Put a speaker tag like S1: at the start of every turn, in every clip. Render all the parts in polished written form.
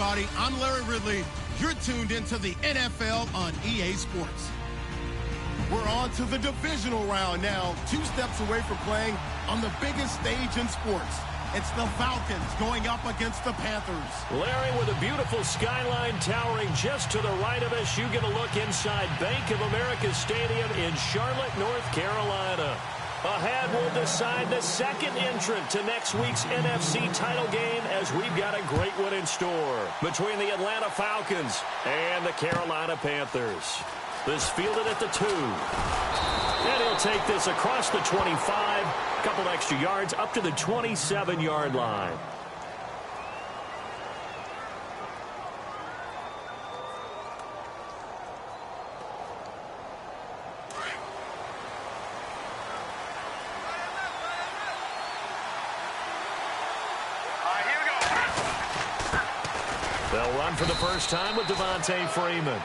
S1: everybody. I'm Larry Ridley. You're tuned into the NFL on EA Sports. We're on to the divisional round now, 2 steps away from playing on the biggest stage in sports. It's the Falcons going up against the Panthers.
S2: Larry, with a beautiful skyline towering just to the right of us, you get a look inside Bank of America Stadium in Charlotte, North Carolina. Ahead, we'll decide the second entrant to next week's NFC title game as we've got a great one in store between the Atlanta Falcons and the Carolina Panthers. This fielded at the 2. And he'll take this across the 25, a couple extra yards up to the 27-yard line. They'll run for the first time with Devontae Freeman.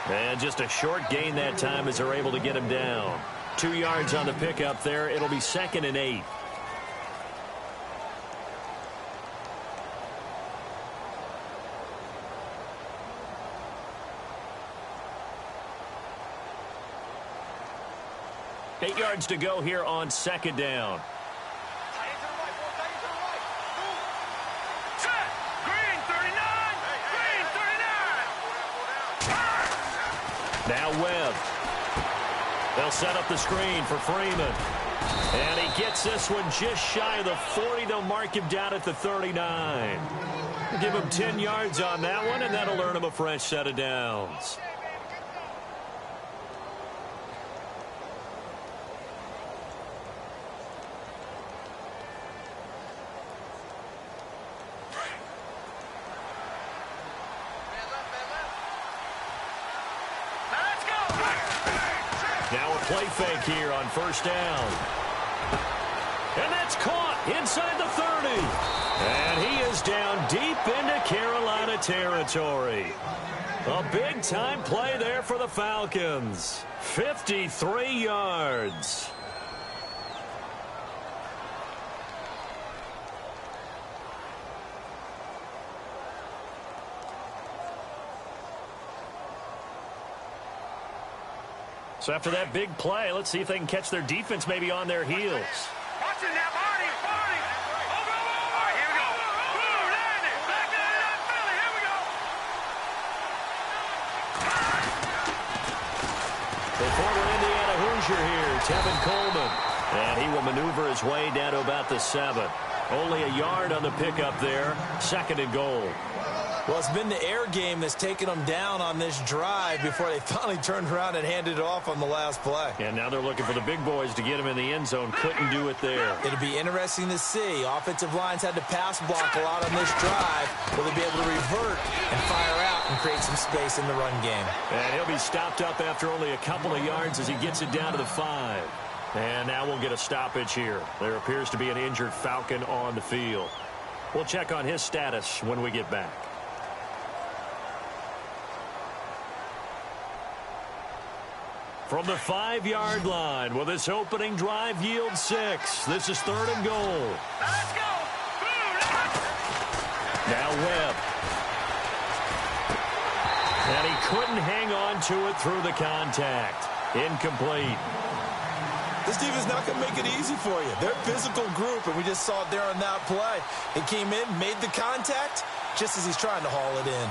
S2: And just a short gain that time as they're able to get him down. 2 yards on the pickup there. It'll be 2nd and 8. Eight yards to go here on 2nd down. Now Webb. They'll set up the screen for Freeman. And he gets this one just shy of the 40. They'll mark him down at the 39. Give him 10 yards on that one, and that'll earn him a fresh set of downs. Now a play fake here on 1st down. And that's caught inside the 30. And he is down deep into Carolina territory. A big-time play there for the Falcons. 53 yards. So after that big play, let's see if they can catch their defense maybe on their heels.
S3: Watch it now, Barney. Over. All right, here we go. Boom, land it. Back to that Philly. Here we go.
S2: The former Indiana Hoosier here, Tevin Coleman. And he will maneuver his way down to about the 7. Only a yard on the pickup there. 2nd and goal.
S4: Well, it's been the air game that's taken them down on this drive before they finally turned around and handed it off on the last play.
S2: And now they're looking for the big boys to get him in the end zone. Couldn't do it there.
S4: It'll be interesting to see. Offensive lines had to pass block a lot on this drive. Will they be able to revert and fire out and create some space in the run game?
S2: And he'll be stopped up after only a couple of yards as he gets it down to the 5. And now we'll get a stoppage here. There appears to be an injured Falcon on the field. We'll check on his status when we get back. From the 5-yard line, will this opening drive yield 6? This is 3rd and goal.
S3: Let's go.
S2: Now Webb. And he couldn't hang on to it through the contact. Incomplete.
S4: This defense is not going to make it easy for you. They're a physical group, and we just saw it there on that play. He came in, made the contact, just as he's trying to haul it in.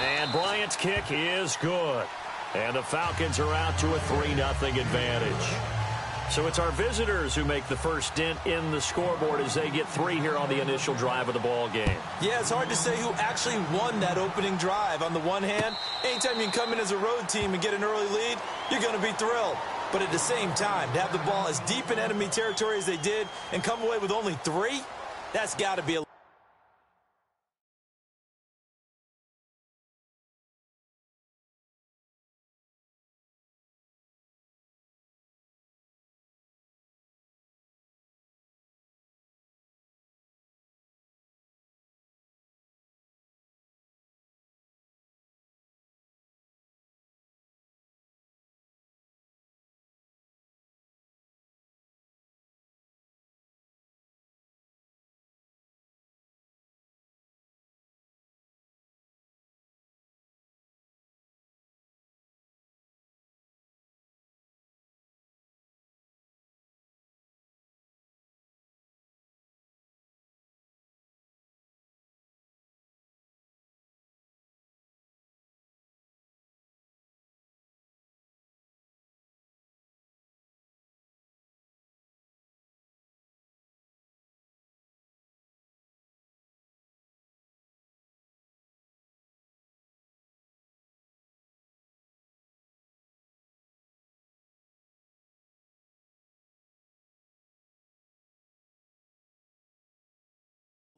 S2: And Bryant's kick is good. And the Falcons are out to a 3-0 advantage. So it's our visitors who make the first dent in the scoreboard as they get 3 here on the initial drive of the ball game.
S4: Yeah, it's hard to say who actually won that opening drive. On the one hand, anytime you can come in as a road team and get an early lead, you're going to be thrilled. But at the same time, to have the ball as deep in enemy territory as they did and come away with only 3, that's got to be a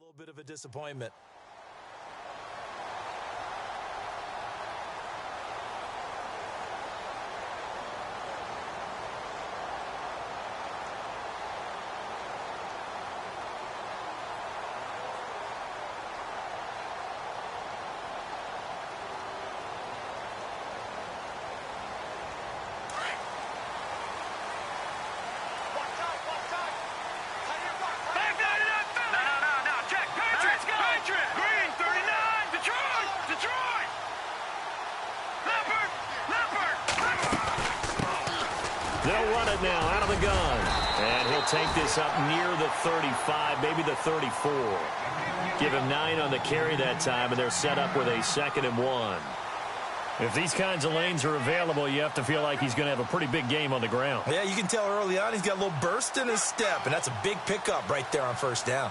S4: little bit of a disappointment.
S2: They'll run it now out of the gun. And he'll take this up near the 35, maybe the 34. Give him 9 on the carry that time, and they're set up with a 2nd and 1. If these kinds of lanes are available, you have to feel like he's going to have a pretty big game on the ground.
S4: Yeah, you can tell early on he's got a little burst in his step, and that's a big pickup right there on first down.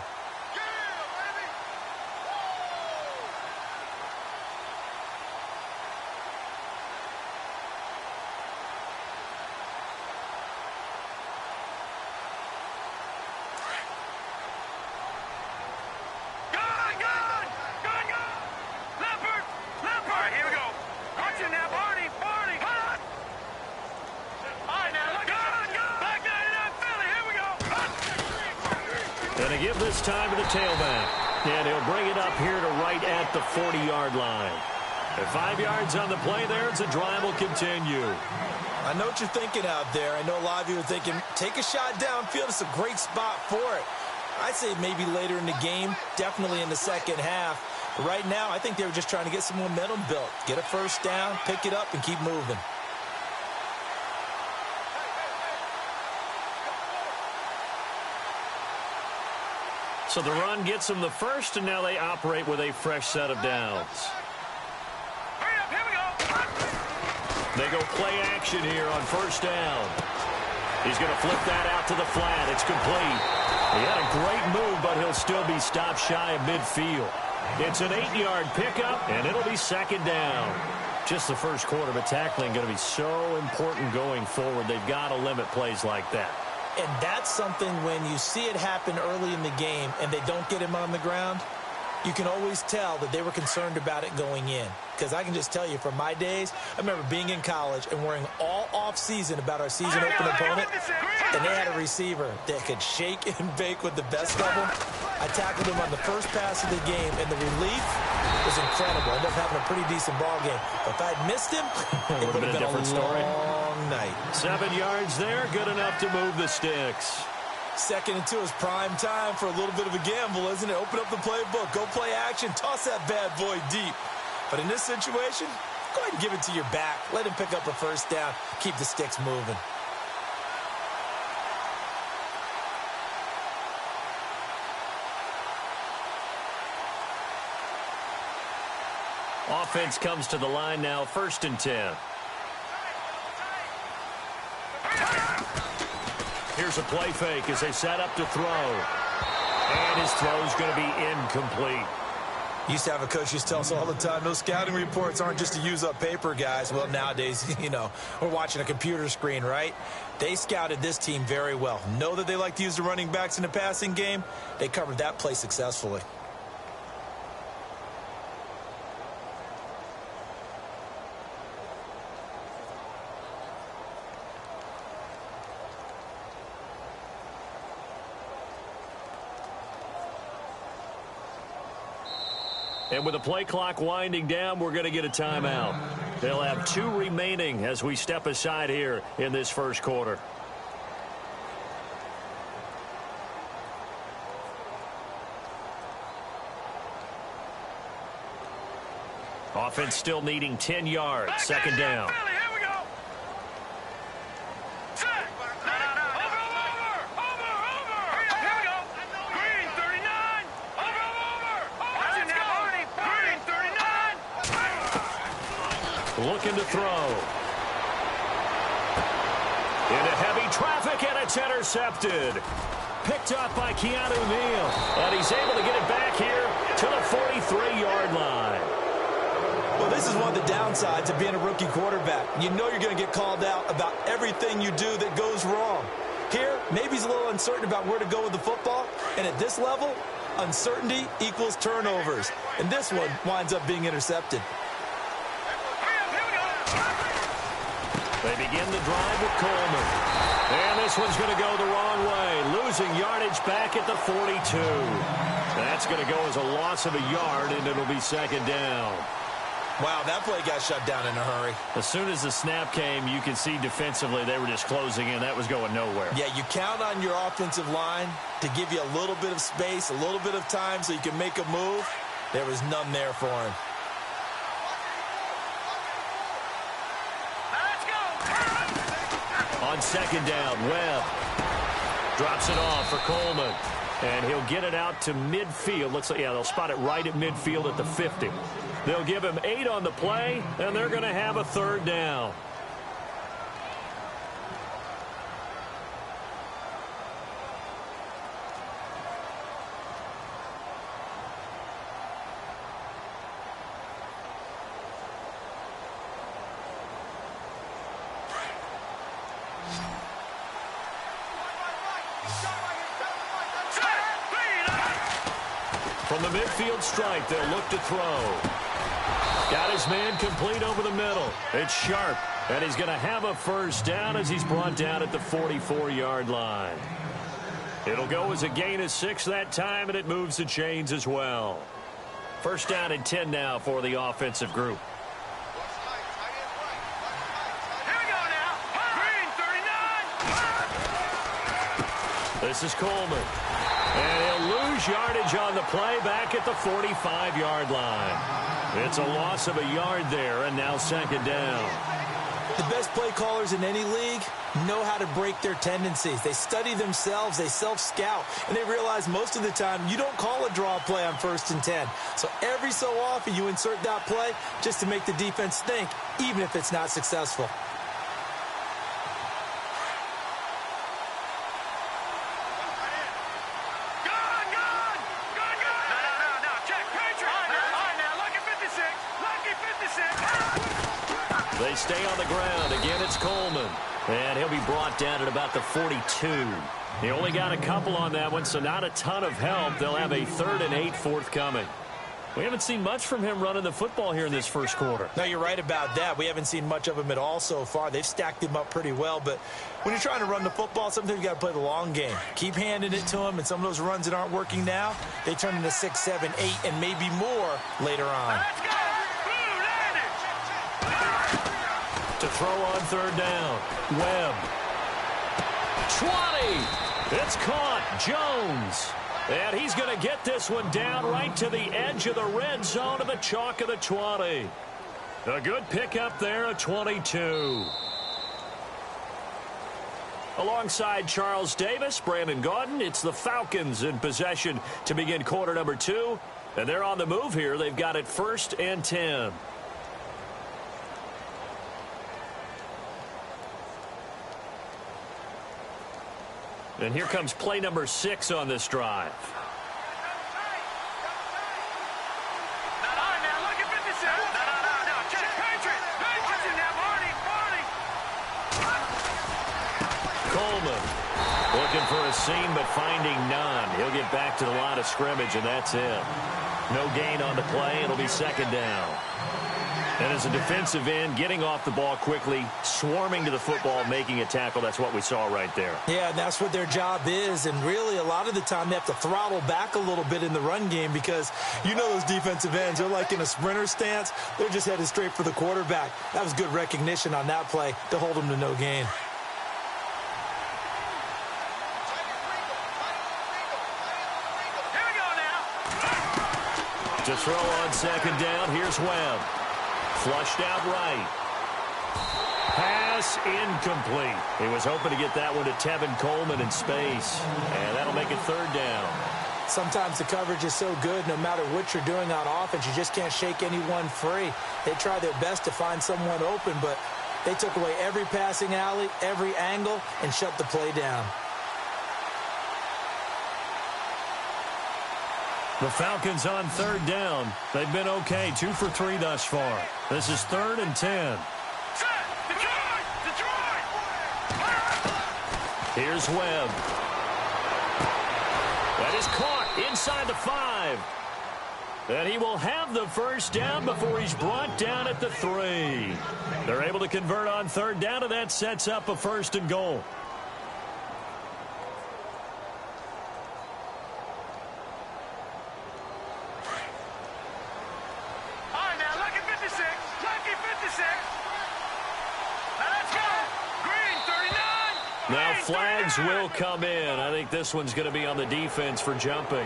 S2: Going to give this time to the tailback. And he'll bring it up here to right at the 40-yard line. At 5 yards on the play there, the drive will continue.
S4: I know what you're thinking out there. I know a lot of you are thinking, take a shot downfield. It's a great spot for it. I'd say maybe later in the game, definitely in the second half. But right now, I think they were just trying to get some momentum built. Get a first down, pick it up, and keep moving.
S2: So the run gets them the first, and now they operate with a fresh set of downs.
S3: Hurry up, here we go.
S2: They go play action here on first down. He's going to flip that out to the flat. It's complete. He had a great move, but he'll still be stopped shy of midfield. It's an 8-yard pickup, and it'll be 2nd down. Just the first quarter, but tackling going to be so important going forward. They've got to limit plays like that.
S4: And that's something when you see it happen early in the game and they don't get him on the ground, you can always tell that they were concerned about it going in. Because I can just tell you from my days, I remember being in college and worrying all off-season about our season-opening opponent, and they had a receiver that could shake and bake with the best of them. I tackled him on the first pass of the game, and the relief was incredible. I ended up having a pretty decent ball game. But if I'd missed him, it would have been a different story. Long night.
S2: 7 yards there, good enough to move the sticks.
S4: 2nd and 2 is prime time for a little bit of a gamble, isn't it? Open up the playbook, go play action, toss that bad boy deep. But in this situation, go ahead and give it to your back. Let him pick up a first down. Keep the sticks moving.
S2: Offense comes to the line now, 1st and 10. Here's a play fake as they set up to throw. And his throw's going to be incomplete.
S4: Used to have a coach used to tell us all the time, those scouting reports aren't just to use up paper, guys. Well, nowadays, you know, we're watching a computer screen, right? They scouted this team very well. Know that they like to use the running backs in the passing game. They covered that play successfully.
S2: And with the play clock winding down, we're going to get a timeout. They'll have 2 remaining as we step aside here in this first quarter. Offense still needing 10 yards. 2nd down. Looking to throw. Into heavy traffic, and it's intercepted. Picked up by Keanu Neal. And he's able to get it back here to the 43-yard line.
S4: Well, this is one of the downsides of being a rookie quarterback. You know you're going to get called out about everything you do that goes wrong. Here, maybe he's a little uncertain about where to go with the football. And at this level, Uncertainty equals turnovers. And this one winds up being intercepted.
S2: They begin the drive with Coleman. And this one's going to go the wrong way. Losing yardage back at the 42. That's going to go as a loss of a yard, and it'll be second down.
S4: Wow, that play got shut down in a hurry.
S2: As soon as the snap came, you could see defensively they were just closing in. That was going nowhere.
S4: Yeah, you count on your offensive line to give you a little bit of space, a little bit of time so you can make a move. There was none there for him.
S2: On second down, Webb drops it off for Coleman. And he'll get it out to midfield. Looks like, yeah, they'll spot it right at midfield at the 50. They'll give him 8 on the play, and they're going to have a third down. From the midfield stripe, they'll look to throw. Got his man complete over the middle. It's Sharp, and he's going to have a first down as he's brought down at the 44-yard line. It'll go as a gain of 6 that time, and it moves the chains as well. First down and 10 now for the offensive group.
S3: Here we go now. Green 39.
S2: This is Coleman. And he'll lose yardage on the play back at the 45-yard line. It's a loss of a yard there, and now second down.
S4: The best play callers in any league know how to break their tendencies. They study themselves, they self-scout, and they realize most of the time you don't call a draw play on 1st and 10. So every so often you insert that play just to make the defense think, even if it's not successful.
S2: They stay on the ground. Again, it's Coleman. And he'll be brought down at about the 42. He only got a couple on that one, so not a ton of help. They'll have a 3rd and 8 forthcoming. We haven't seen much from him running the football here in this first quarter.
S4: No, you're right about that. We haven't seen much of him at all so far. They've stacked him up pretty well, but when you're trying to run the football, sometimes you got to play the long game. Keep handing it to him, and some of those runs that aren't working now, they turn into 6, 7, 8, and maybe more later on.
S3: Let's go.
S2: To throw on 3rd down. Webb. 20. It's caught. Jones. And he's going to get this one down right to the edge of the red zone of the chalk of the 20. A good pickup there at 22. Alongside Charles Davis, Brandon Gaudin, it's the Falcons in possession to begin quarter number 2. And they're on the move here. They've got it 1st and 10. And here comes play number 6 on this drive. Coleman looking for a seam but finding none. He'll get back to the line of scrimmage, and that's it. No gain on the play. It'll be second down. And as a defensive end, getting off the ball quickly, swarming to the football, making a tackle, that's what we saw right there.
S4: Yeah, and that's what their job is. And really, a lot of the time, they have to throttle back a little bit in the run game because you know those defensive ends, they're like in a sprinter stance. They're just headed straight for the quarterback. That was good recognition on that play to hold them to no gain.
S2: To throw on second down, here's Webb. Flushed out right. Pass incomplete. He was hoping to get that one to Tevin Coleman in space. And that'll make it 3rd down.
S4: Sometimes the coverage is so good, no matter what you're doing on offense, you just can't shake anyone free. They try their best to find someone open, but they took away every passing alley, every angle, and shut the play down.
S2: The Falcons on 3rd down. They've been okay, 2 for 3 thus far. This is 3rd and 10. Here's Webb. That is caught. inside the 5. And he will have the first down before he's brought down at the 3. They're able to convert on third down, and that sets up a first and goal.
S3: All right, now, lucky 56. Lucky 56. Now, let's go. Green, 39.
S2: Now
S3: Green,
S2: flags
S3: 39.
S2: will come in. I think this one's going to be on the defense for jumping.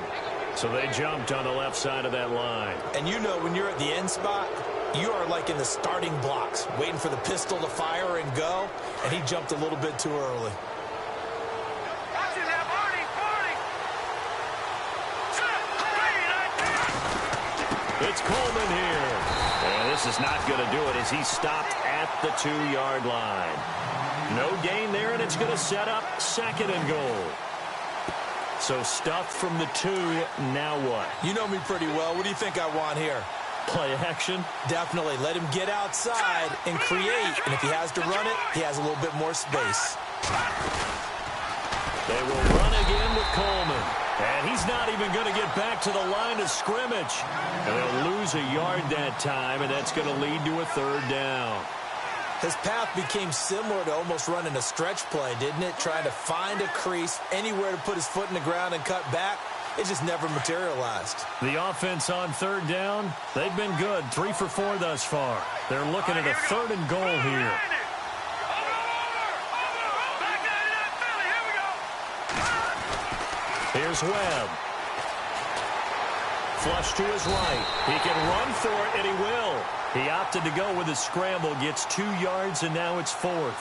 S2: So they jumped on the left side of that line.
S4: And you know when you're at the end spot, you are like in the starting blocks, waiting for the pistol to fire and go, and he jumped a little bit too early.
S3: Watch it now, 40. Set. Green, right there.
S2: It's Coleman here. And this is not going to do it as he stopped at the 2-yard line. No gain there, and it's going to set up second and goal. So stuffed from the 2, now what?
S4: You know me pretty well. What do you think I want here?
S2: Play action?
S4: Definitely. Let him get outside and create. And if he has to run it, he has a little bit more space.
S2: They will run again with Coleman. And he's not even going to get back to the line of scrimmage. And they'll lose a yard that time, and that's going to lead to a third down.
S4: His path became similar to almost running a stretch play, didn't it? Trying to find a crease, anywhere to put his foot in the ground and cut back. It just never materialized.
S2: The offense on third down, they've been good. 3 for 4 thus far. They're looking at a third and goal here. Here's Webb. Flush to his right. He can run for it, and he will. He opted to go with a scramble, gets 2 yards, and now it's 4th.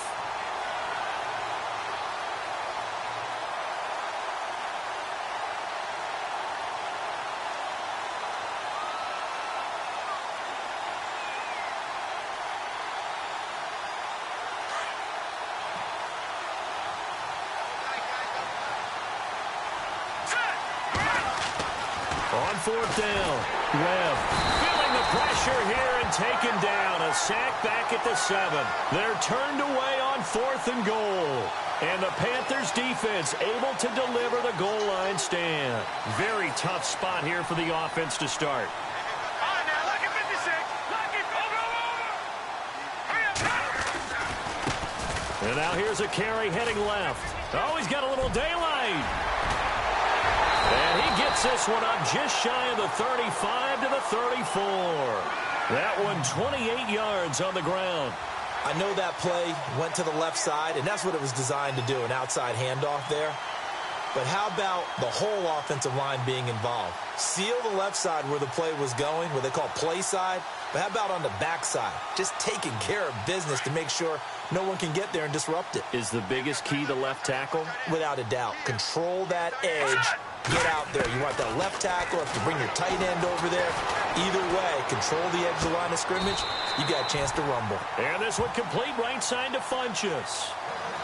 S2: On fourth down, Webb feeling the pressure here and taken down. A sack back at the 7. They're turned away on 4th and goal. And the Panthers defense able to deliver the goal line stand. Very tough spot here for the offense to start.
S3: All right, now, lucky 56. Lucky, over.
S2: And now here's a carry heading left. Oh, he's got a little daylight. And he gets this one up just shy of the 35 to the 34. That one 28 yards on the ground.
S4: I know that play went to the left side, and that's what it was designed to do, an outside handoff there. But how about the whole offensive line being involved? Seal the left side where the play was going, what they call play side. But how about on the back side? Just taking care of business to make sure no one can get there and disrupt it.
S2: Is the biggest key the left tackle?
S4: Without a doubt. Control that edge. Get out there. You want that left tackle. If you bring your tight end over there, either way, control the edge of the line of scrimmage. You got a chance to rumble.
S2: And this one complete right side to Funchess.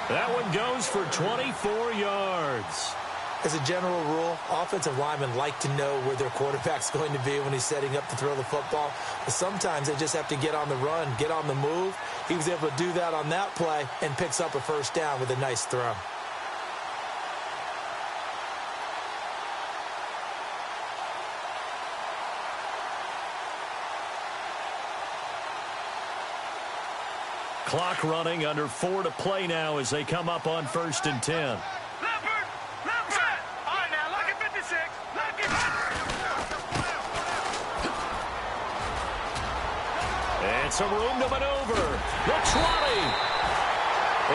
S2: That one goes for 24 yards.
S4: As a general rule, offensive linemen like to know where their quarterback's going to be when he's setting up to throw the football. But sometimes they just have to get on the run, get on the move. He was able to do that on that play and picks up a first down with a nice throw.
S2: Clock running, under 4 to play now as they come up on 1st and 10.
S3: Leopard! Set! All right, now, lucky 56. Lucky 56.
S2: And some room to maneuver. The 20.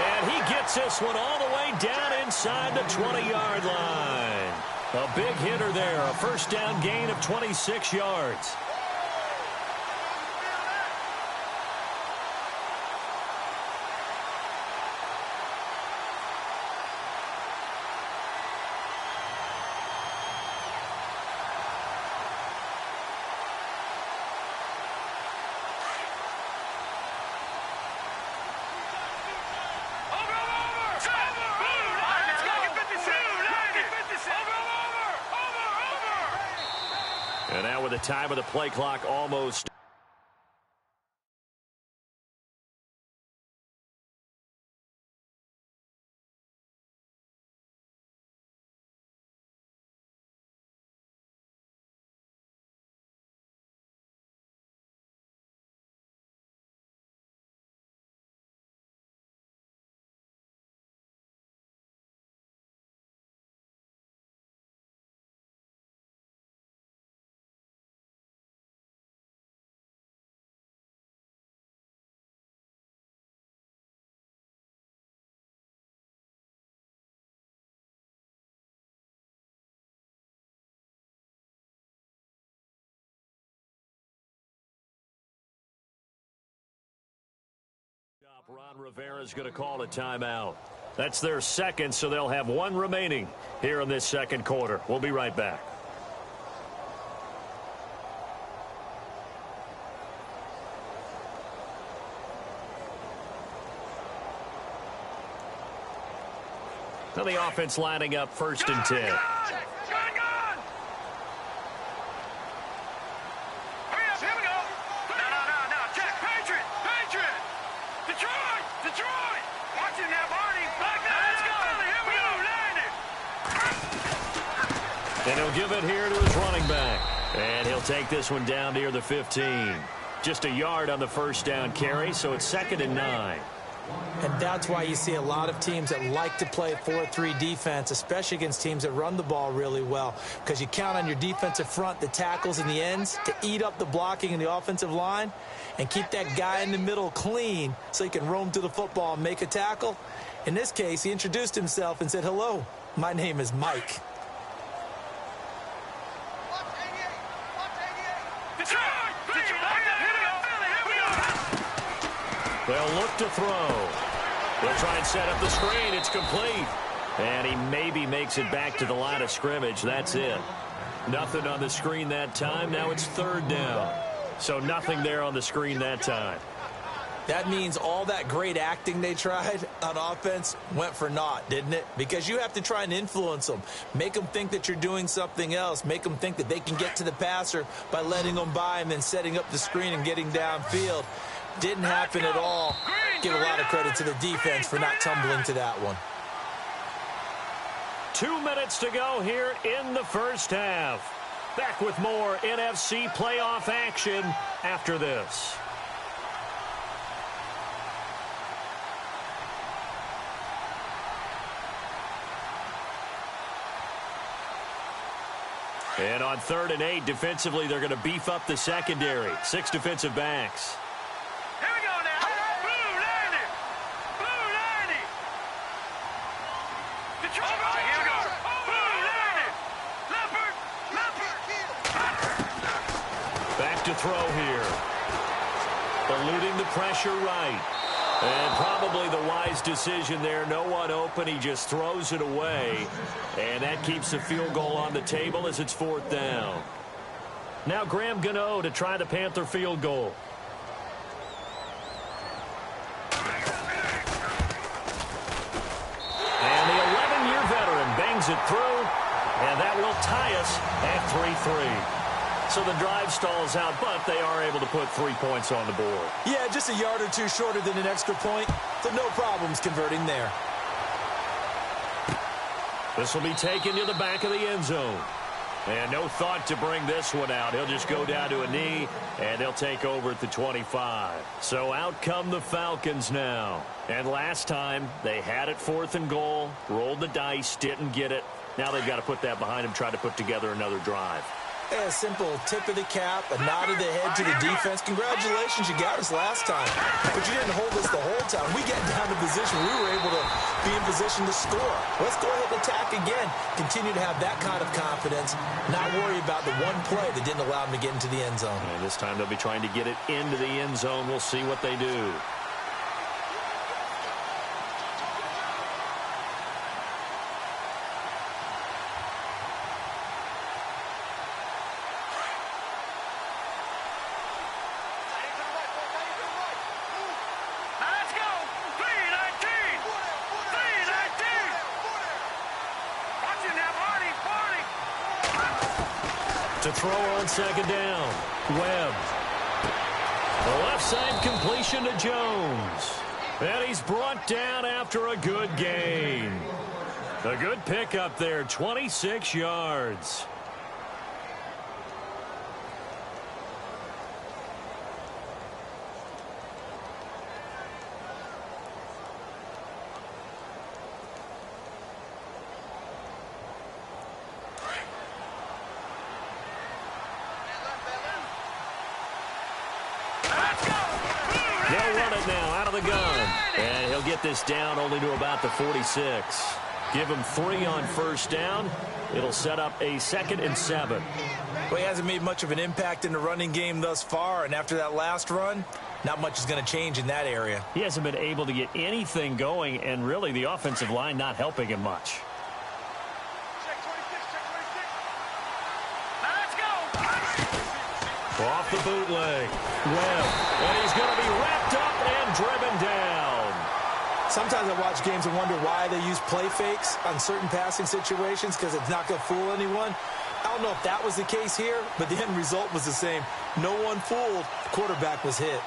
S2: And he gets this one all the way down inside the 20-yard line. A big hitter there, a first down gain of 26 yards. And now with the time of the play clock almost Ron Rivera's going to call a timeout. That's their second, so they'll have one remaining here in this second quarter. We'll be right back. Now the offense lining up 1st and 10. And he'll give it here to his running back. And he'll take this one down near the 15. Just a yard on the first down carry, so it's 2nd and 9.
S4: And that's why you see a lot of teams that like to play 4-3 defense, especially against teams that run the ball really well, because you count on your defensive front, the tackles and the ends, to eat up the blocking in the offensive line and keep that guy in the middle clean so he can roam to the football and make a tackle. In this case, he introduced himself and said, "Hello, my name is Mike."
S2: They'll look to throw. They'll try and set up the screen. It's complete. And he maybe makes it back to the line of scrimmage. That's it. Nothing on the screen that time. Now it's 3rd down. So nothing there on the screen that time.
S4: That means all that great acting they tried on offense went for naught, didn't it? Because you have to try and influence them. Make them think that you're doing something else. Make them think that they can get to the passer by letting them by and then setting up the screen and getting downfield. Didn't happen at all. Give a lot of credit to the defense for not tumbling to that one.
S2: 2 minutes to go here in the first half. Back with more NFC playoff action after this. And on 3rd and 8, defensively, they're going to beef up the secondary. 6 defensive backs.
S3: Here we go now. Blue 90. Blue 90. Detroit. All right, here we go. Blue 90. Leopard.
S2: Back to throw here. Eluding the pressure right. And probably the wise decision there. No one open. He just throws it away. And that keeps the field goal on the table as it's 4th down. Now Graham Gano to try the Panther field goal. And the 11-year veteran bangs it through. And that will tie us at 3-3. So the drive stalls out, but they are able to put 3 points on the board.
S4: Yeah, just a yard or two shorter than an extra point, so no problems converting there.
S2: This will be taken to the back of the end zone. And no thought to bring this one out. He'll just go down to a knee, and they'll take over at the 25. So out come the Falcons now. And last time, they had it 4th and goal, rolled the dice, didn't get it. Now they've got to put that behind them, try to put together another drive.
S4: A simple tip of the cap, a nod of the head to the defense. Congratulations, you got us last time. But you didn't hold us the whole time. We got down to position. We were able to be in position to score. Let's go ahead and attack again. Continue to have that kind of confidence. Not worry about the one play that didn't allow them to get into the end zone.
S2: And this time they'll be trying to get it into the end zone. We'll see what they do. To throw on 2nd down, Webb. The left side completion to Jones. And he's brought down after a good gain. A good pickup there, 26 yards. They'll run it now out of the gun. And he'll get this down only to about the 46. Give him 3 on 1st down. It'll set up a 2nd and 7.
S4: Well, he hasn't made much of an impact in the running game thus far. And after that last run, not much is going to change in that area.
S2: He hasn't been able to get anything going, and really the offensive line not helping him much. Off the bootleg. Webb. And he's going to be wrapped up and driven down.
S4: Sometimes I watch games and wonder why they use play fakes on certain passing situations, because it's not going to fool anyone. I don't know if that was the case here, but the end result was the same. No one fooled. The quarterback was hit.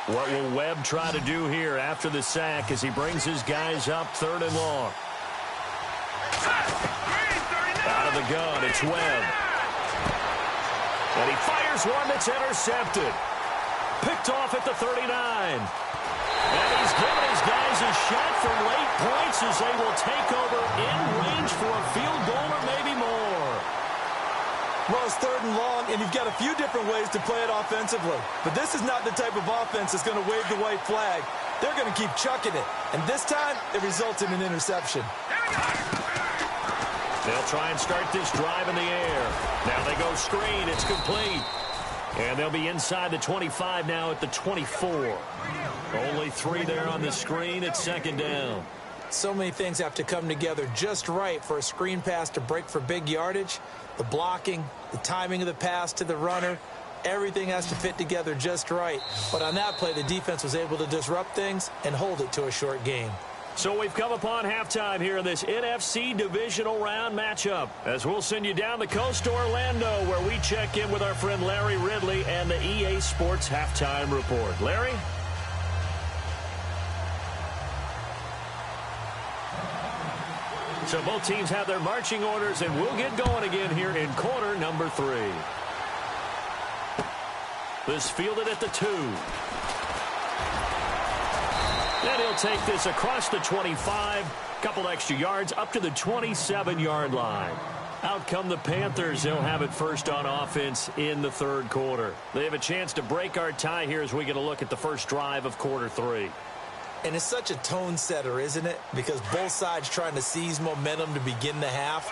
S2: What will Webb try to do here after the sack as he brings his guys up 3rd and long? Out of the gun, it's Webb. And he fires one that's intercepted. Picked off at the 39. And he's given his guys a shot for late points as they will take over in range for a field goal or maybe more.
S4: Well, it's 3rd and long, and you've got a few different ways to play it offensively. But this is not the type of offense that's going to wave the white flag. They're going to keep chucking it. And this time, it results in an interception.
S2: They'll try and start this drive in the air. Now they go screen. It's complete. And they'll be inside the 25 now at the 24. Only 3 there on the screen at 2nd down.
S4: So many things have to come together just right for a screen pass to break for big yardage. The blocking, the timing of the pass to the runner, everything has to fit together just right. But on that play, the defense was able to disrupt things and hold it to a short game.
S2: So we've come upon halftime here in this NFC divisional round matchup, as we'll send you down the coast to Orlando, where we check in with our friend Larry Ridley and the EA Sports Halftime Report. Larry? So both teams have their marching orders, and we'll get going again here in quarter number 3. This fielded at the 2. And he'll take this across the 25, couple extra yards up to the 27-yard line. Out come the Panthers. They'll have it first on offense in the 3rd quarter. They have a chance to break our tie here as we get a look at the first drive of quarter 3.
S4: And it's such a tone setter, isn't it? Because both sides trying to seize momentum to begin the half.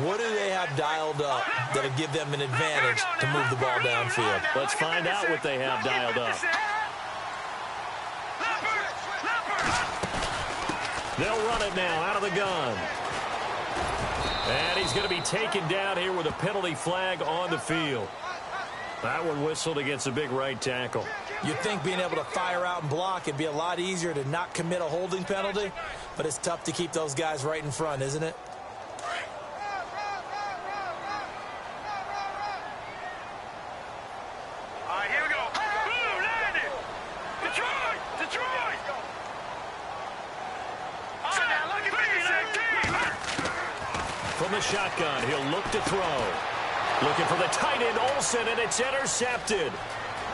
S4: What do they have dialed up that'll give them an advantage to move the ball downfield?
S2: Let's find out what they have dialed up. They'll run it now out of the gun. And he's going to be taken down here with a penalty flag on the field. That one whistled against a big right tackle.
S4: You'd think being able to fire out and block, it'd be a lot easier to not commit a holding penalty, but it's tough to keep those guys right in front, isn't it?
S3: All right, here we go. Boom, landed. Detroit, Detroit. All right, now look at 56.
S2: From the shotgun, he'll look to throw. Looking for the tight end, Olsen, and it's intercepted.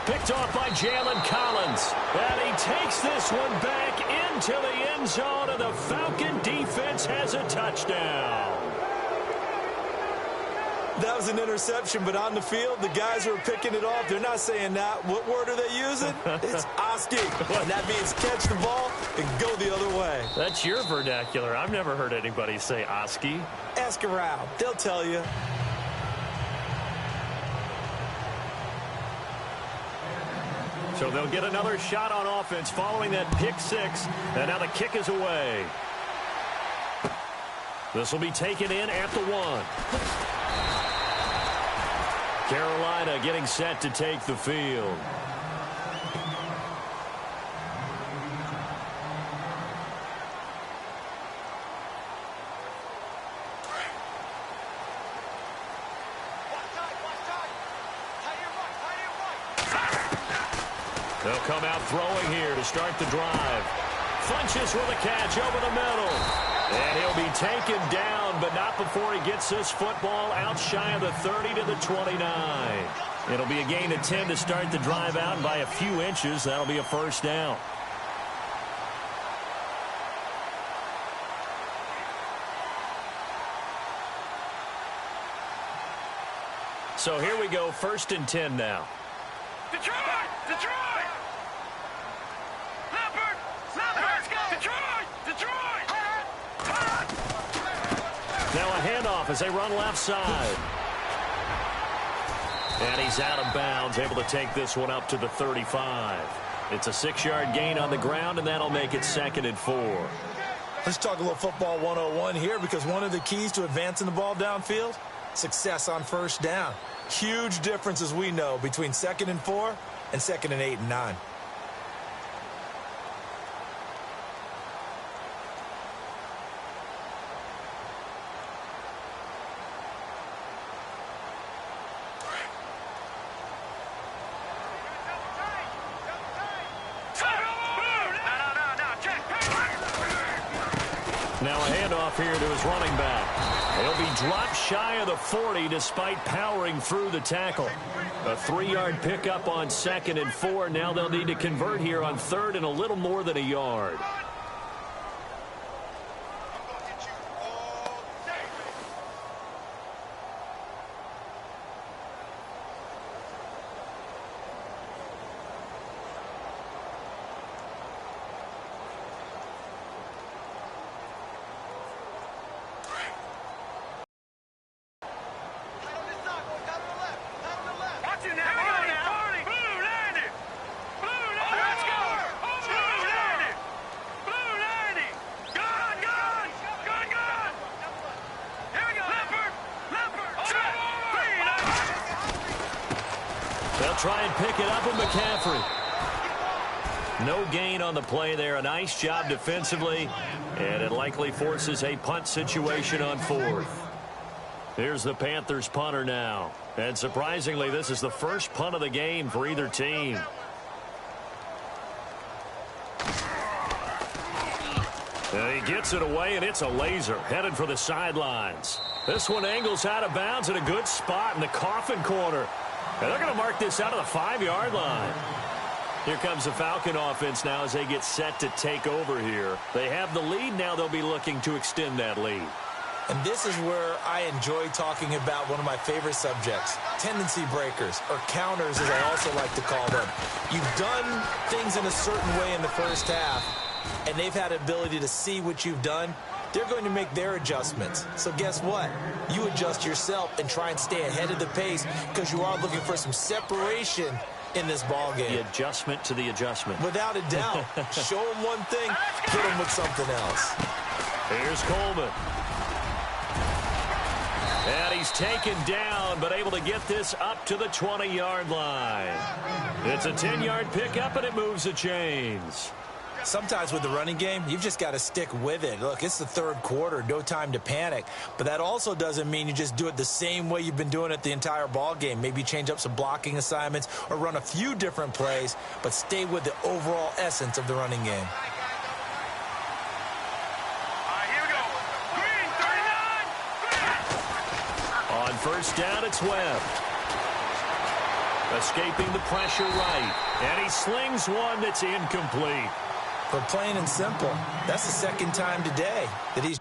S2: Picked off by Jalen Collins. And he takes this one back into the end zone, and the Falcon defense has a touchdown.
S4: That was an interception, but on the field, the guys who are picking it off, they're not saying that. What word are they using? It's Oski. And that means catch the ball and go the other way.
S2: That's your vernacular. I've never heard anybody say Oski.
S4: Ask around. They'll tell you.
S2: So they'll get another shot on offense following that pick 6. And now the kick is away. This will be taken in at the 1. Carolina getting set to take the field. They'll come out throwing here to start the drive. Funches with a catch over the middle. And he'll be taken down, but not before he gets this football out shy of the 30 to the 29. It'll be a gain of 10 to start the drive out, and by a few inches, that'll be a first down. So here we go, 1st and 10 now.
S3: Detroit! Detroit!
S2: handoff as they run left side. And he's out of bounds, able to take this one up to the 35. It's a 6-yard gain on the ground, and that'll make it 2nd and 4.
S4: Let's talk a little football 101 here, because one of the keys to advancing the ball downfield, success on first down. Huge difference, as we know, between 2nd and 4 and 2nd and 8 and 9.
S2: Now a handoff here to his running back. He'll be dropped shy of the 40 despite powering through the tackle. A 3-yard pickup on 2nd and 4. Now they'll need to convert here on 3rd and a little more than a yard. Try and pick it up with McCaffrey. No gain on the play there. A nice job defensively, and it likely forces a punt situation on 4th. Here's the Panthers punter now. And surprisingly, this is the first punt of the game for either team. And he gets it away, and it's a laser headed for the sidelines. This one angles out of bounds at a good spot in the coffin corner. And they're going to mark this out of the 5-yard line. Here comes the Falcon offense now as they get set to take over here. They have the lead. Now they'll be looking to extend that lead.
S4: And this is where I enjoy talking about one of my favorite subjects, tendency breakers, or counters as I also like to call them. You've done things in a certain way in the first half, and they've had an ability to see what you've done. They're going to make their adjustments. So guess what? You adjust yourself and try and stay ahead of the pace, because you are looking for some separation in this ball game.
S2: The adjustment to the adjustment.
S4: Without a doubt. Show them one thing, hit them with something else.
S2: Here's Coleman. And he's taken down, but able to get this up to the 20-yard line. It's a 10-yard pickup, and it moves the chains.
S4: Sometimes with the running game, you've just got to stick with it. Look, it's the 3rd quarter, no time to panic. But that also doesn't mean you just do it the same way you've been doing it the entire ball game. Maybe change up some blocking assignments or run a few different plays, but stay with the overall essence of the running game.
S3: Here we go. Green, 39.
S2: On first down, it's Webb. Escaping the pressure right. And he slings one that's incomplete.
S4: But plain and simple, that's the 2nd time today that he's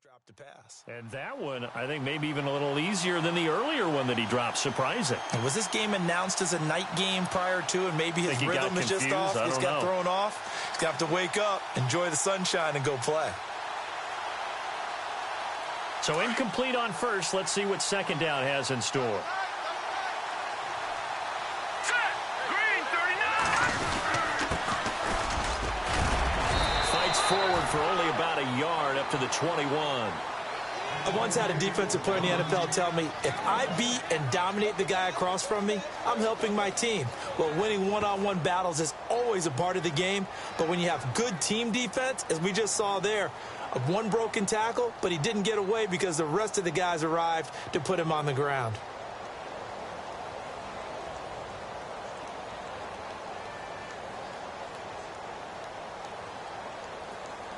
S4: dropped a pass.
S2: And that one, I think, maybe even a little easier than the earlier one that he dropped. Surprising.
S4: And was this game announced as a night game prior to, and maybe his rhythm is just off? He's got thrown off. He's got to wake up, enjoy the sunshine, and go play.
S2: So incomplete on first. Let's see what 2nd down has in store.
S3: Green, 39.
S2: Fights forward for only about a yard up to the 21.
S4: I once had a defensive player in the NFL tell me, if I beat and dominate the guy across from me, I'm helping my team. Well, winning one-on-one battles is always a part of the game, but when you have good team defense, as we just saw there, one broken tackle, but he didn't get away because the rest of the guys arrived to put him on the ground.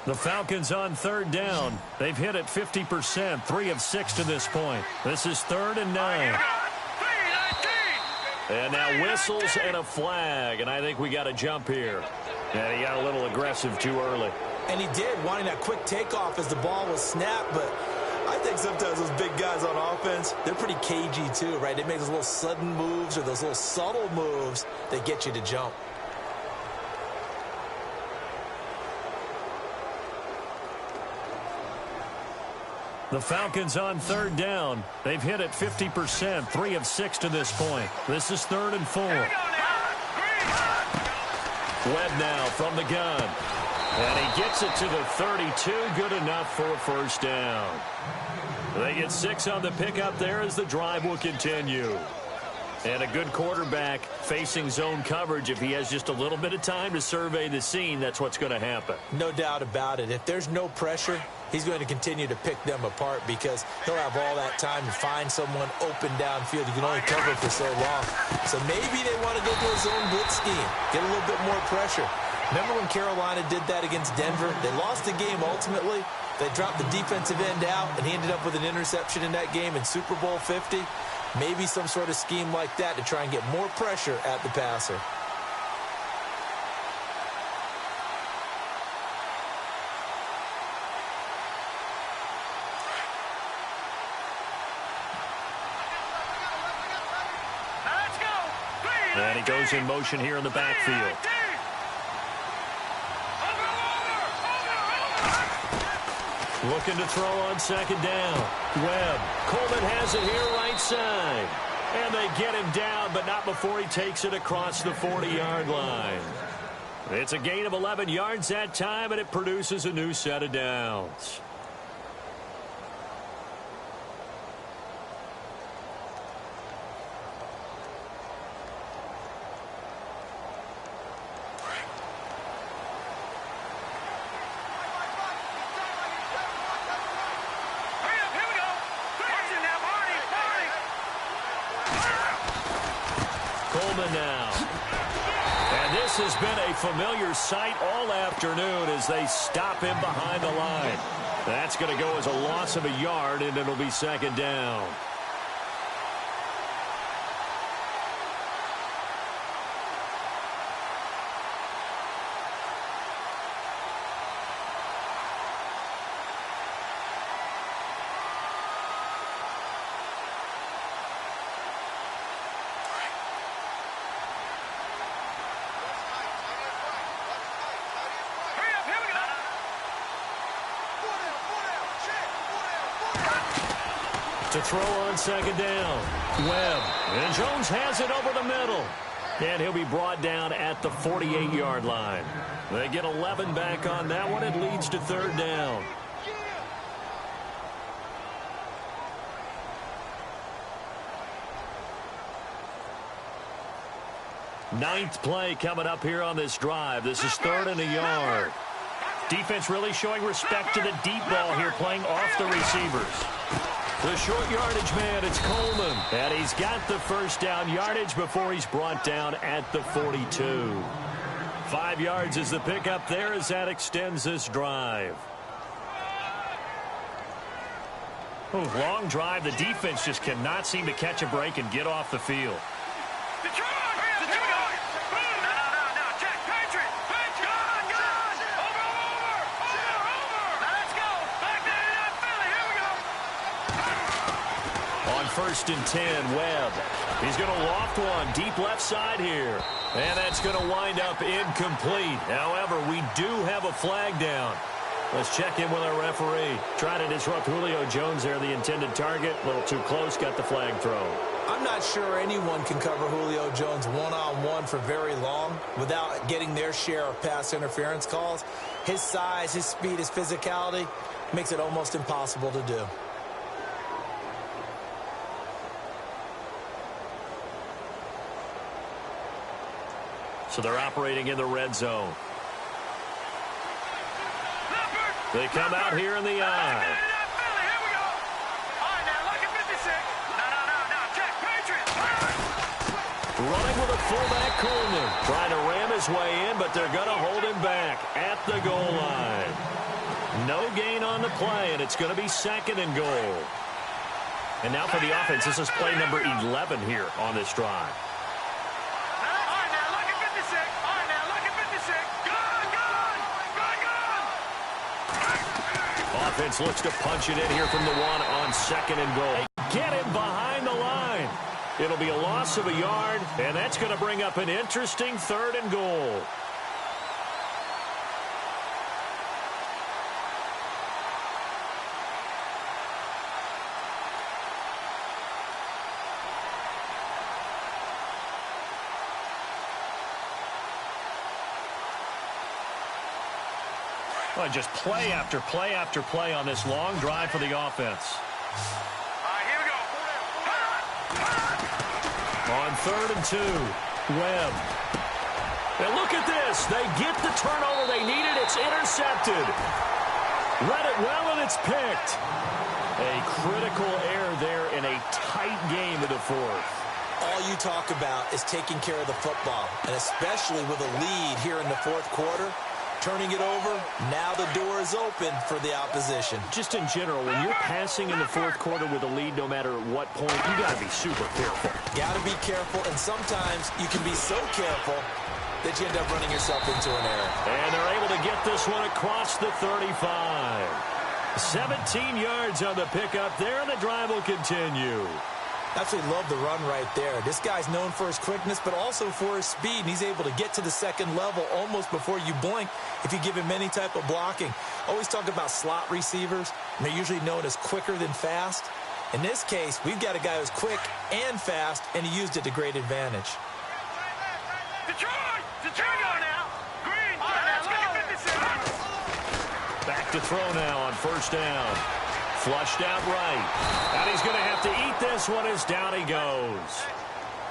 S2: The Falcons on 3rd down. They've hit it 50%, 3 of 6 to this point. This is 3rd and 9. And now whistles and a flag, and I think we got a jump here. And he got a little aggressive too early.
S4: And he did, wanting that quick takeoff as the ball was snapped, but I think sometimes those big guys on offense, they're pretty cagey too, right? They make those little sudden moves or those little subtle moves that get you to jump.
S2: The Falcons on third down. They've hit it 50%, 3 of 6 to this point. This is 3rd and 4. Webb now from the gun. And he gets it to the 32. Good enough for a first down. They get 6 on the pickup there as the drive will continue. And a good quarterback facing zone coverage. If he has just a little bit of time to survey the scene, that's what's going to happen.
S4: No doubt about it. If there's no pressure, he's going to continue to pick them apart because he'll have all that time to find someone open downfield. You can only cover for so long. So maybe they want to go to a zone blitz scheme, get a little bit more pressure. Remember when Carolina did that against Denver? They lost the game ultimately. They dropped the defensive end out, and he ended up with an interception in that game in Super Bowl 50. Maybe some sort of scheme like that to try and get more pressure at the passer.
S2: And he goes in motion here in the backfield. Looking to throw on second down. Webb. Coleman has it here right side. And they get him down, but not before he takes it across the 40-yard line. It's a gain of 11 yards that time, and it produces a new set of downs. Now. And this has been a familiar sight all afternoon as they stop him behind the line. That's going to go as a loss of a yard, and it'll be second down. To throw on second down. Webb. And Jones has it over the middle. And he'll be brought down at the 48-yard line. They get 11 back on that one. It leads to third down. Ninth play coming up here on this drive. This is 3rd and a yard. Defense really showing respect to the deep ball here, playing off the receivers. The short yardage man, it's Coleman. And he's got the first down yardage before he's brought down at the 42. 5 yards is the pickup there as that extends this drive. Long drive. The defense just cannot seem to catch a break and get off the field. First and 10, Webb. He's going to loft one deep left side here. And that's going to wind up incomplete. However, we do have a flag down. Let's check in with our referee. Trying to disrupt Julio Jones there, the intended target. A little too close, got the flag thrown.
S4: I'm not sure anyone can cover Julio Jones one-on-one for very long without getting their share of pass interference calls. His size, his speed, his physicality makes it almost impossible to do.
S2: So they're operating in the red zone. They come out here in the eye. Running with a fullback, Coleman. Trying to ram his way in, but they're going to hold him back at the goal line. No gain on the play, and it's going to be 2nd and goal. And now for the offense, this is play number 11 here on this drive. defense looks to punch it in here from the 1 on 2nd and goal. They get him behind the line. It'll be a loss of a yard, and that's going to bring up an interesting 3rd and goal. Well, just play after play after play on this long drive for the offense.
S3: All right, here we go.
S2: On 3rd and 2, Webb. And look at this. They get the turnover they needed. It's intercepted. Read it well, and it's picked. A critical error there in a tight game of the 4th.
S4: All you talk about is taking care of the football, and especially with a lead here in the 4th quarter. Turning it over, now the door is open for the opposition.
S2: Just in general, when you're passing in the 4th quarter with a lead, no matter what point, you got to be super careful.
S4: Got to be careful, and sometimes you can be so careful that you end up running yourself into an error.
S2: And they're able to get this one across the 35. 17 yards on the pickup there, and the drive will continue.
S4: Absolutely love the run right there. This guy's known for his quickness, but also for his speed, and he's able to get to the 2nd level almost before you blink if you give him any type of blocking. Always talk about slot receivers, and they're usually known as quicker than fast. In this case, we've got a guy who's quick and fast, and he used it to great advantage.
S3: Detroit! Detroit now! Green! Let's go!
S2: Back to throw now on 1st down. Flushed out right. And he's going to have to eat this one as down he goes.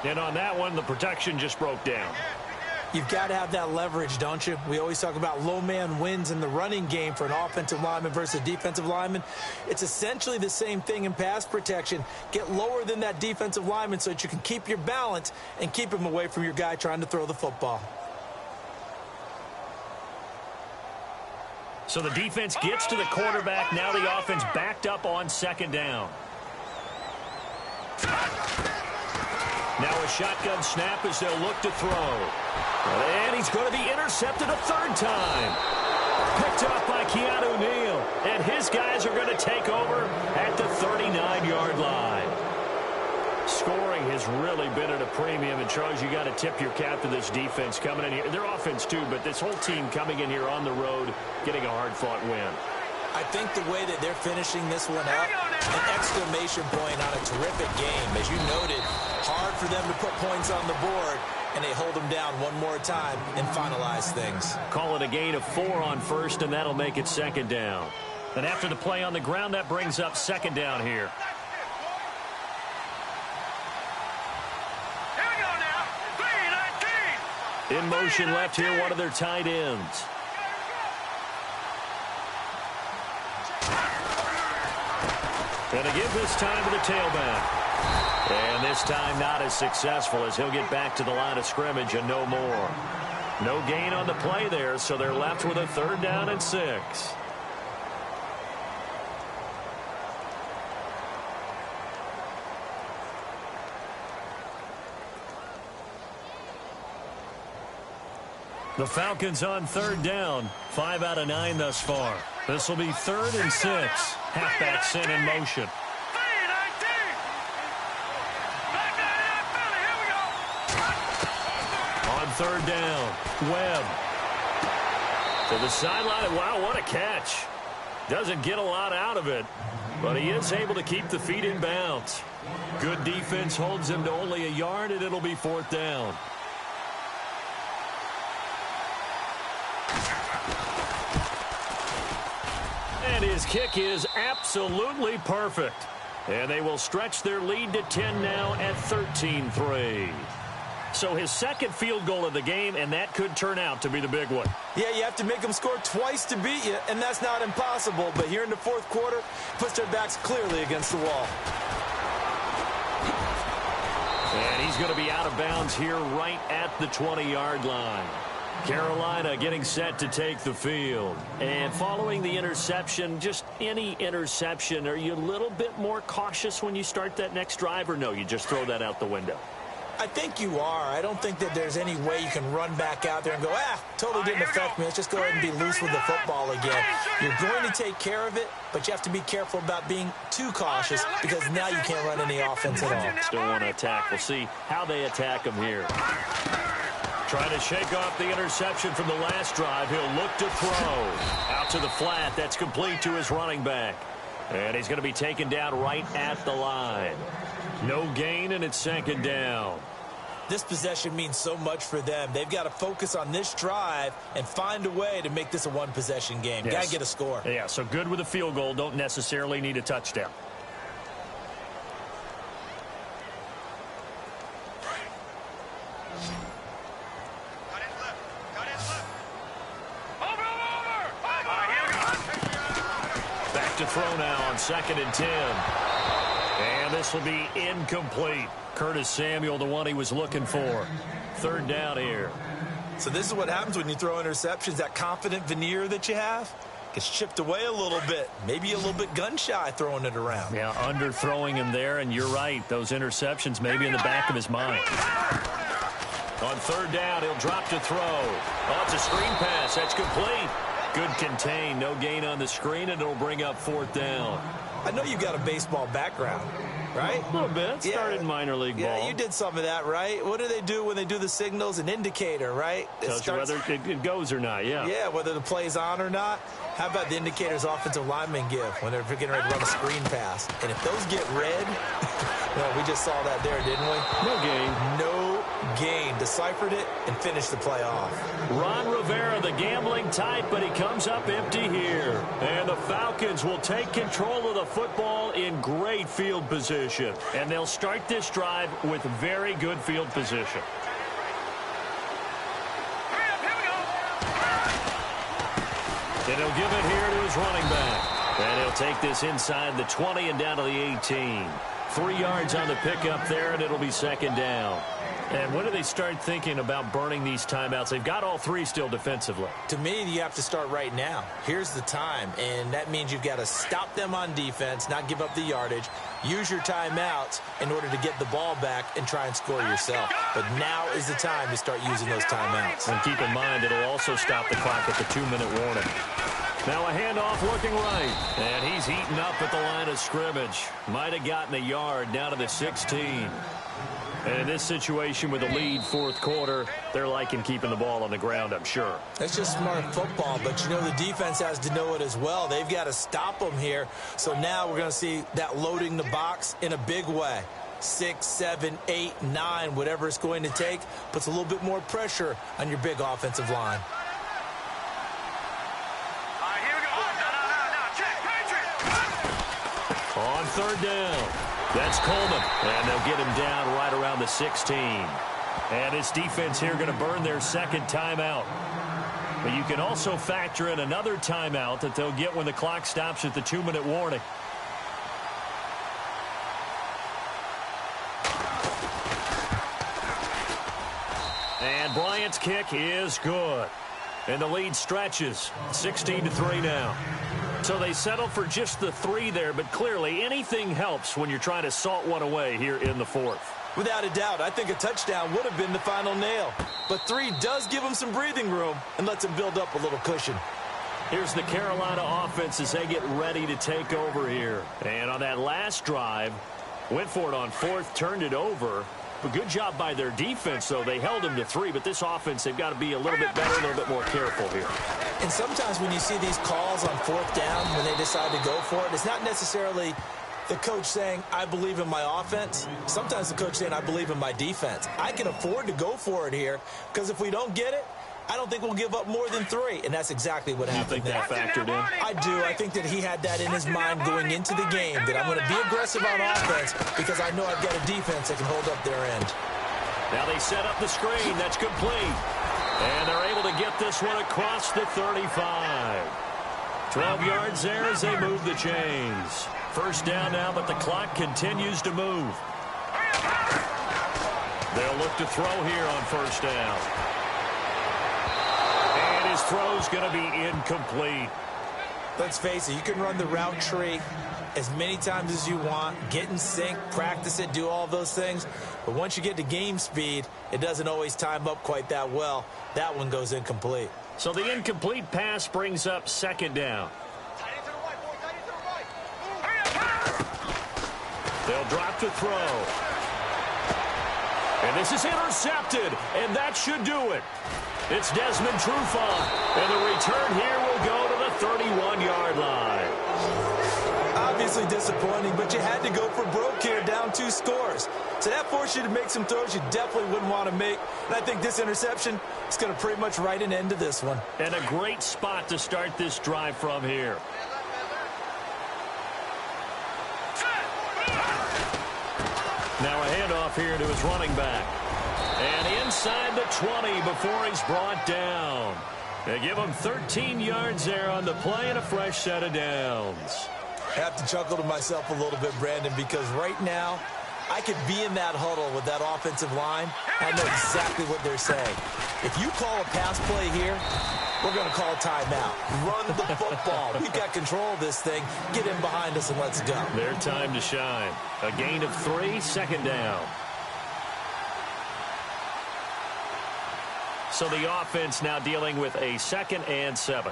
S2: And on that one, the protection just broke down.
S4: You've got to have that leverage, don't you? We always talk about low man wins in the running game for an offensive lineman versus a defensive lineman. It's essentially the same thing in pass protection. Get lower than that defensive lineman so that you can keep your balance and keep him away from your guy trying to throw the football.
S2: So the defense gets to the quarterback. Now the offense backed up on 2nd down. Now a shotgun snap as they'll look to throw. And he's going to be intercepted a 3rd time. Picked up by Keanu Neal. And his guys are going to take over at the 39-yard line. Scoring has really been at a premium. And, Charles, you got to tip your cap to this defense coming in here. Their offense, too, but this whole team coming in here on the road, getting a hard-fought win.
S4: I think the way that they're finishing this one up, an exclamation point on a terrific game. As you noted, hard for them to put points on the board, and they hold them down one more time and finalize things.
S2: Call it a gain of 4 on 1st, and that'll make it 2nd down. And after the play on the ground, that brings up 2nd down here. In motion left here, one of their tight ends. And a give this time to the tailback. And this time not as successful as he'll get back to the line of scrimmage and no more. No gain on the play there, so they're left with a 3rd down and 6. The Falcons on 3rd down. 5 out of 9 thus far. This will be 3rd and 6. Halfback sent in motion. On 3rd down, Webb. To the sideline. Wow, what a catch. Doesn't get a lot out of it, but he is able to keep the feet in bounds. Good defense holds him to only a yard, and it'll be 4th down. And his kick is absolutely perfect. And they will stretch their lead to 10 now at 13-3. So his 2nd field goal of the game, and that could turn out to be the big one.
S4: Yeah, you have to make them score twice to beat you, and that's not impossible. But here in the 4th quarter, puts their backs clearly against the wall.
S2: And he's going to be out of bounds here right at the 20-yard line. Carolina getting set to take the field. And following the interception, just any interception, are you a little bit more cautious when you start that next drive, or no, you just throw that out the window?
S4: I think you are. I don't think that there's any way you can run back out there and go, totally didn't affect me. Let's just go ahead and be loose with the football again. You're going to take care of it, but you have to be careful about being too cautious because now you can't run any offense at all.
S2: Still want to attack. We'll see how they attack him here. Trying to shake off the interception from the last drive. He'll look to throw. Out to the flat. That's complete to his running back. And he's going to be taken down right at the line. No gain, and it's second down.
S4: This possession means so much for them. They've got to focus on this drive and find a way to make this a one-possession game.
S2: Yes.
S4: Got to get a score.
S2: Yeah, so good with a field goal. Don't necessarily need a touchdown. Back to throw now on 2nd and 10. And this will be incomplete. Curtis Samuel, the one he was looking for. 3rd down here.
S4: So this is what happens when you throw interceptions. That confident veneer that you have gets chipped away a little bit. Maybe a little bit gun-shy throwing it around.
S2: Yeah, underthrowing him there, and you're right. Those interceptions maybe in the back of his mind. On 3rd down, he'll drop to throw. Oh, it's a screen pass. That's complete. Good contain. No gain on the screen, and it'll bring up 4th down.
S4: I know you've got a baseball background, right?
S2: A little bit. Started in minor league ball.
S4: Yeah, you did some of that, right? What do they do when they do the signals? An indicator, right?
S2: Tells you whether it goes or not, yeah.
S4: Yeah, whether the play's on or not. How about the indicators offensive linemen give when they're getting ready to run a screen pass? And if those get red, well, we just saw that there, didn't we?
S2: No gain.
S4: No gain. Deciphered it and finished the play off.
S2: Ron Rivera, the gambling type, but he comes up empty here. And the Falcons will take control of the football in great field position. And they'll start this drive with very good field position. And he'll give it here to his running back. And he'll take this inside the 20 and down to the 18. 3 yards on the pickup there, and it'll be 2nd down. And when do they start thinking about burning these timeouts? They've got all 3 still defensively.
S4: To me, you have to start right now. Here's the time, and that means you've got to stop them on defense, not give up the yardage, use your timeouts in order to get the ball back and try and score yourself. But now is the time to start using those timeouts.
S2: And keep in mind, it'll also stop the clock at the 2-minute warning. Now a handoff looking right. And he's heating up at the line of scrimmage. Might have gotten a yard down to the 16. And in this situation with the lead 4th quarter, they're liking keeping the ball on the ground, I'm sure.
S4: That's just smart football, but you know the defense has to know it as well. They've got to stop them here. So now we're going to see that loading the box in a big way. 6, 7, 8, 9, whatever it's going to take, puts a little bit more pressure on your big offensive line.
S2: On 3rd down, that's Coleman, and they'll get him down right around the 16. And this defense here going to burn their 2nd timeout. But you can also factor in another timeout that they'll get when the clock stops at the 2-minute warning. And Bryant's kick is good. And the lead stretches, 16-3 now. So they settle for just the 3 there, but clearly anything helps when you're trying to salt one away here in the 4th.
S4: Without a doubt, I think a touchdown would have been the final nail. But 3 does give them some breathing room and lets them build up a little cushion.
S2: Here's the Carolina offense as they get ready to take over here. And on that last drive, went for it on 4th, turned it over. But good job by their defense, though. They held them to 3, but this offense, they've got to be a little bit better, a little bit more careful here.
S4: And sometimes when you see these calls on 4th down, when they decide to go for it, it's not necessarily the coach saying, I believe in my offense. Sometimes the coach saying, I believe in my defense. I can afford to go for it here, because if we don't get it, I don't think we'll give up more than 3, and that's exactly what happened there.
S2: You think that factored in?
S4: I do. I think that he had that in his mind going into the game, that I'm going to be aggressive on offense because I know I've got a defense that can hold up their end.
S2: Now they set up the screen. That's complete. And they're able to get this one across the 35. 12 yards there as they move the chains. 1st down now, but the clock continues to move. They'll look to throw here on 1st down. And his throw's going to be incomplete.
S4: Let's face it, you can run the route tree as many times as you want, get in sync, practice it, do all those things. But once you get to game speed, it doesn't always time up quite that well. That one goes incomplete.
S2: So the incomplete pass brings up second down. They'll drop to throw. And this is intercepted, and that should do it. It's Desmond Trufant, and the return here will go to the 31-yard line.
S4: Obviously disappointing, but you had to go for broke here, down 2 scores. So that forced you to make some throws you definitely wouldn't want to make. And I think this interception is going to pretty much write an end to this one.
S2: And a great spot to start this drive from here. Now a handoff here to his running back. And inside the 20 before he's brought down. They give him 13 yards there on the play and a fresh set of downs.
S4: I have to chuckle to myself a little bit, Brandon, because right now I could be in that huddle with that offensive line. I know exactly what they're saying. If you call a pass play here, we're going to call a timeout. Run the football. We've got control of this thing. Get in behind us and let's go.
S2: Their time to shine. A gain of 3, second down. So the offense now dealing with a 2nd and 7.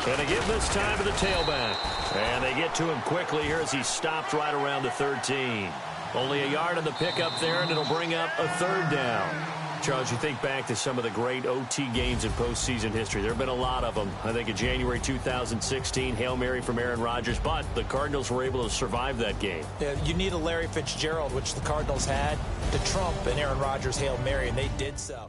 S2: And they give this time to the tailback. And they get to him quickly here as he stopped right around the 13. Only a yard on the pickup there, and it'll bring up a 3rd down. Charles, you think back to some of the great OT games in postseason history. There have been a lot of them. I think in January 2016, Hail Mary from Aaron Rodgers, but the Cardinals were able to survive that game.
S4: Yeah, you need a Larry Fitzgerald, which the Cardinals had, to trump an Aaron Rodgers Hail Mary, and they did so.